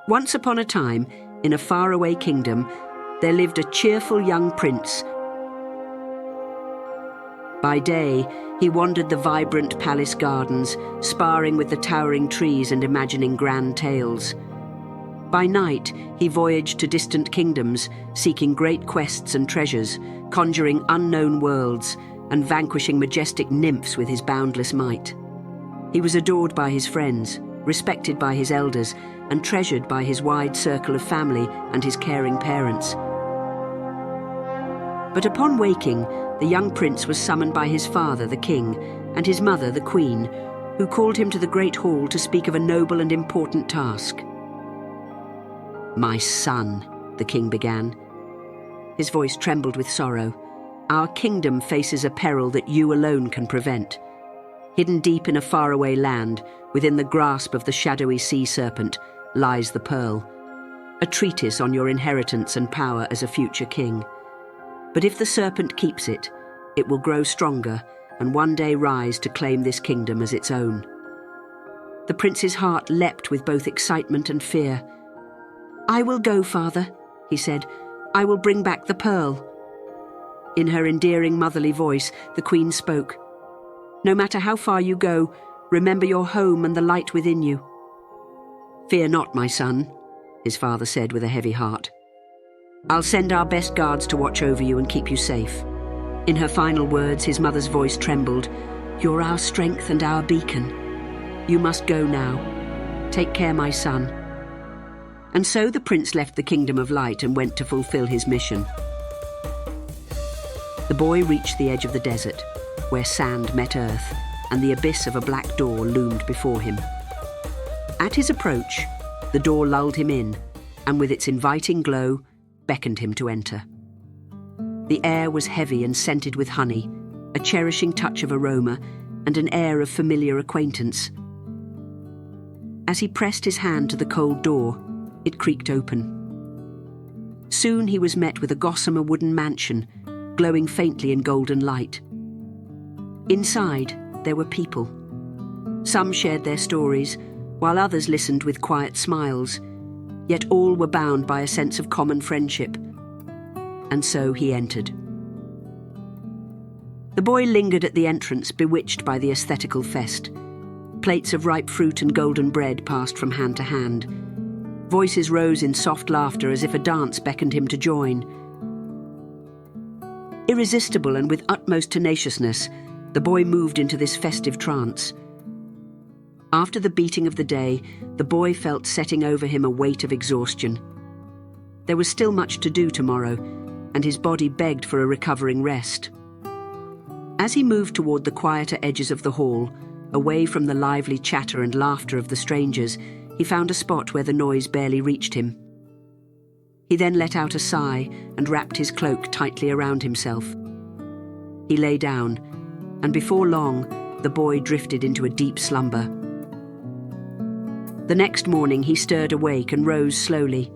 Once upon a time, in a faraway kingdom, there lived a cheerful young prince. By day, he wandered the vibrant palace gardens, sparring with the towering trees and imagining grand tales. By night, he voyaged to distant kingdoms, seeking great quests and treasures, conjuring unknown worlds, and vanquishing majestic nymphs with his boundless might. He was adored by his friends, respected by his elders, and treasured by his wide circle of family and his caring parents. But upon waking, the young prince was summoned by his father, the king, and his mother, the queen, who called him to the great hall to speak of a noble and important task. "My son," the king began. His voice trembled with sorrow. "Our kingdom faces a peril that you alone can prevent. Hidden deep in a faraway land, within the grasp of the shadowy sea serpent, lies the pearl, a treatise on your inheritance and power as a future king. But if the serpent keeps it, it will grow stronger and one day rise to claim this kingdom as its own." The prince's heart leapt with both excitement and fear. "I will go, father," he said. "I will bring back the pearl." In her endearing motherly voice, the queen spoke. "No matter how far you go, remember your home and the light within you." "Fear not, my son," his father said with a heavy heart. "I'll send our best guards to watch over you and keep you safe." In her final words, his mother's voice trembled. "You're our strength and our beacon. You must go now. Take care, my son." And so the prince left the kingdom of light and went to fulfill his mission. The boy reached the edge of the desert, where sand met earth, and the abyss of a black door loomed before him. At his approach, the door lulled him in, and with its inviting glow, beckoned him to enter. The air was heavy and scented with honey, a cherishing touch of aroma, and an air of familiar acquaintance. As he pressed his hand to the cold door, it creaked open. Soon he was met with a gossamer wooden mansion, glowing faintly in golden light. Inside, there were people. Some shared their stories, while others listened with quiet smiles, yet all were bound by a sense of common friendship. And so he entered. The boy lingered at the entrance, bewitched by the aesthetical fest. Plates of ripe fruit and golden bread passed from hand to hand. Voices rose in soft laughter as if a dance beckoned him to join. Irresistible and with utmost tenaciousness, the boy moved into this festive trance. After the beating of the day, the boy felt setting over him a weight of exhaustion. There was still much to do tomorrow, and his body begged for a recovering rest. As he moved toward the quieter edges of the hall, away from the lively chatter and laughter of the strangers, he found a spot where the noise barely reached him. He then let out a sigh and wrapped his cloak tightly around himself. He lay down, and before long, the boy drifted into a deep slumber. The next morning he stirred awake and rose slowly.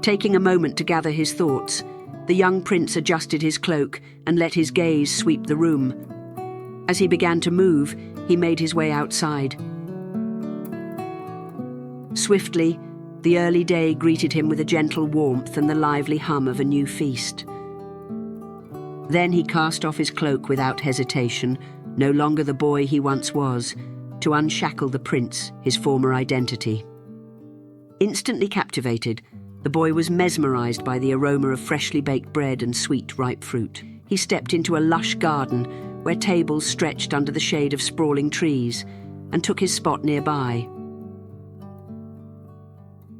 Taking a moment to gather his thoughts, the young prince adjusted his cloak and let his gaze sweep the room. As he began to move, he made his way outside. Swiftly, the early day greeted him with a gentle warmth and the lively hum of a new feast. Then he cast off his cloak without hesitation, no longer the boy he once was, to unshackle the prince, his former identity. Instantly captivated, the boy was mesmerized by the aroma of freshly baked bread and sweet, ripe fruit. He stepped into a lush garden where tables stretched under the shade of sprawling trees, and took his spot nearby.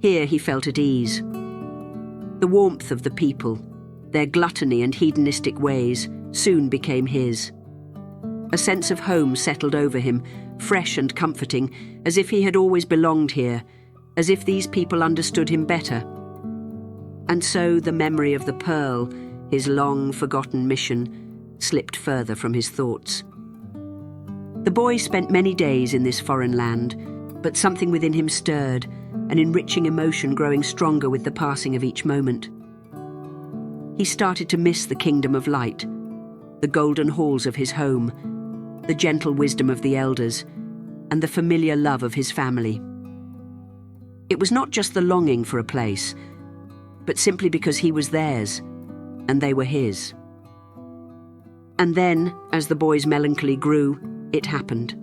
Here he felt at ease. The warmth of the people, their gluttony and hedonistic ways, soon became his. A sense of home settled over him, fresh and comforting, as if he had always belonged here, as if these people understood him better. And so the memory of the pearl, his long-forgotten mission, slipped further from his thoughts. The boy spent many days in this foreign land, but something within him stirred, an enriching emotion growing stronger with the passing of each moment. He started to miss the kingdom of light, the golden halls of his home, the gentle wisdom of the elders, and the familiar love of his family. It was not just the longing for a place, but simply because he was theirs, and they were his. And then, as the boy's melancholy grew, it happened.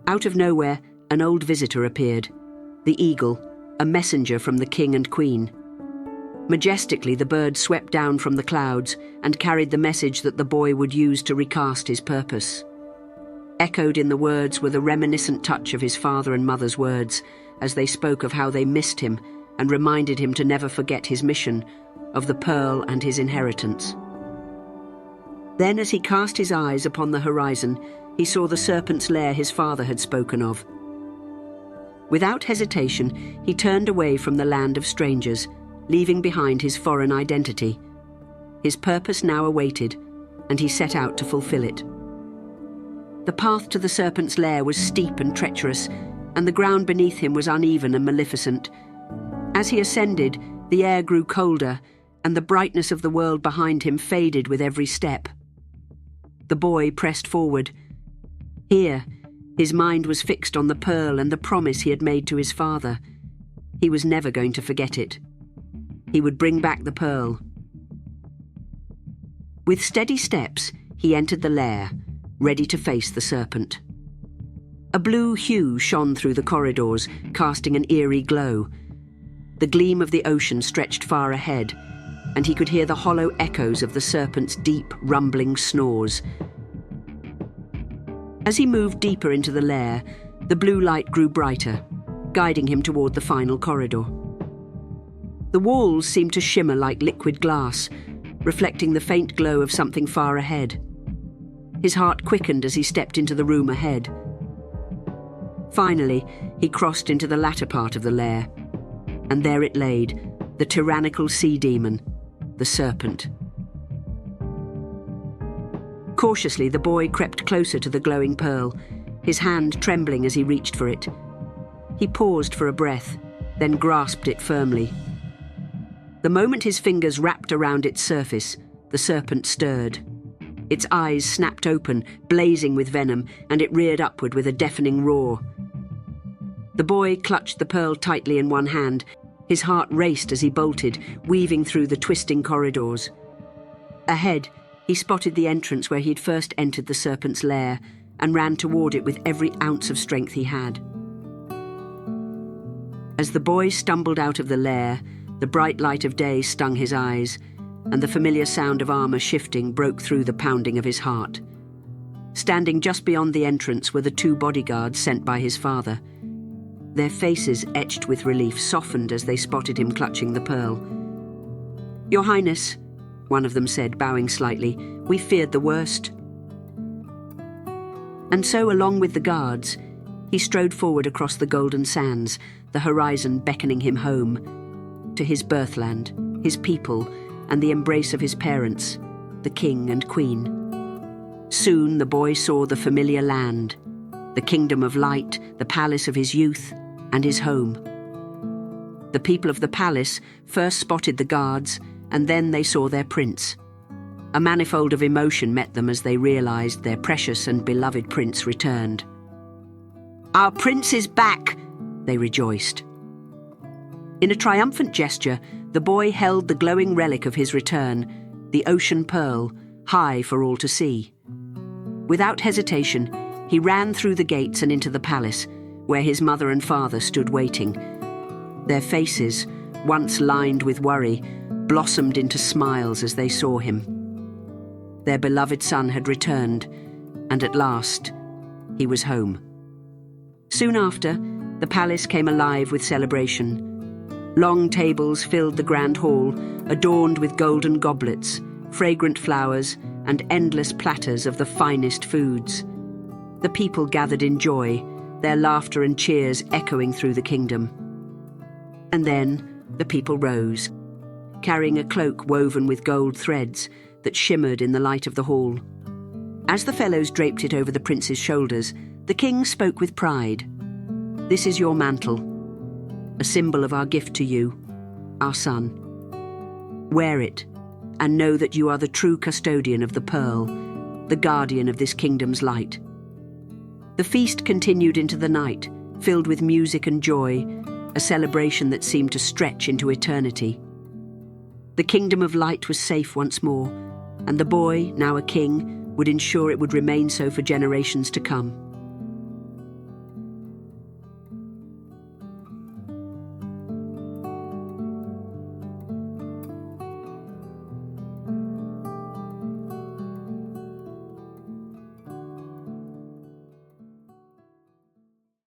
Out of nowhere, an old visitor appeared, the eagle, a messenger from the king and queen. Majestically, the bird swept down from the clouds and carried the message that the boy would use to recast his purpose. Echoed in the words were the reminiscent touch of his father and mother's words, as they spoke of how they missed him and reminded him to never forget his mission, of the pearl and his inheritance. Then, as he cast his eyes upon the horizon, he saw the serpent's lair his father had spoken of. Without hesitation, he turned away from the land of strangers, leaving behind his foreign identity. His purpose now awaited, and he set out to fulfill it. The path to the serpent's lair was steep and treacherous, and the ground beneath him was uneven and maleficent. As he ascended, the air grew colder, and the brightness of the world behind him faded with every step. The boy pressed forward. Here, his mind was fixed on the pearl and the promise he had made to his father. He was never going to forget it. He would bring back the pearl. With steady steps, he entered the lair, ready to face the serpent. A blue hue shone through the corridors, casting an eerie glow. The gleam of the ocean stretched far ahead, and he could hear the hollow echoes of the serpent's deep, rumbling snores. As he moved deeper into the lair, the blue light grew brighter, guiding him toward the final corridor. The walls seemed to shimmer like liquid glass, reflecting the faint glow of something far ahead. His heart quickened as he stepped into the room ahead. Finally, he crossed into the latter part of the lair, and there it laid, the tyrannical sea demon, the serpent. Cautiously, the boy crept closer to the glowing pearl, his hand trembling as he reached for it. He paused for a breath, then grasped it firmly. The moment his fingers wrapped around its surface, the serpent stirred. Its eyes snapped open, blazing with venom, and it reared upward with a deafening roar. The boy clutched the pearl tightly in one hand. His heart raced as he bolted, weaving through the twisting corridors. Ahead, he spotted the entrance where he had first entered the serpent's lair and ran toward it with every ounce of strength he had. As the boy stumbled out of the lair, the bright light of day stung his eyes, and the familiar sound of armor shifting broke through the pounding of his heart. Standing just beyond the entrance were the two bodyguards sent by his father. Their faces, etched with relief, softened as they spotted him clutching the pearl. "Your Highness," one of them said, bowing slightly, "we feared the worst." And so, along with the guards, he strode forward across the golden sands, the horizon beckoning him home, to his birthland, his people, and the embrace of his parents, the king and queen. Soon the boy saw the familiar land, the kingdom of light, the palace of his youth, and his home. The people of the palace first spotted the guards, and then they saw their prince. A manifold of emotion met them as they realized their precious and beloved prince returned. "Our prince is back!" they rejoiced. In a triumphant gesture, the boy held the glowing relic of his return, the ocean pearl, high for all to see. Without hesitation, he ran through the gates and into the palace, where his mother and father stood waiting. Their faces, once lined with worry, blossomed into smiles as they saw him. Their beloved son had returned, and at last, he was home. Soon after, the palace came alive with celebration. Long tables filled the grand hall, adorned with golden goblets, fragrant flowers, and endless platters of the finest foods. The people gathered in joy, their laughter and cheers echoing through the kingdom. And then the people rose, carrying a cloak woven with gold threads that shimmered in the light of the hall. As the fellows draped it over the prince's shoulders, the king spoke with pride. "This is your mantle, a symbol of our gift to you, our son. Wear it, and know that you are the true custodian of the pearl, the guardian of this kingdom's light." The feast continued into the night, filled with music and joy, a celebration that seemed to stretch into eternity. The kingdom of light was safe once more, and the boy, now a king, would ensure it would remain so for generations to come.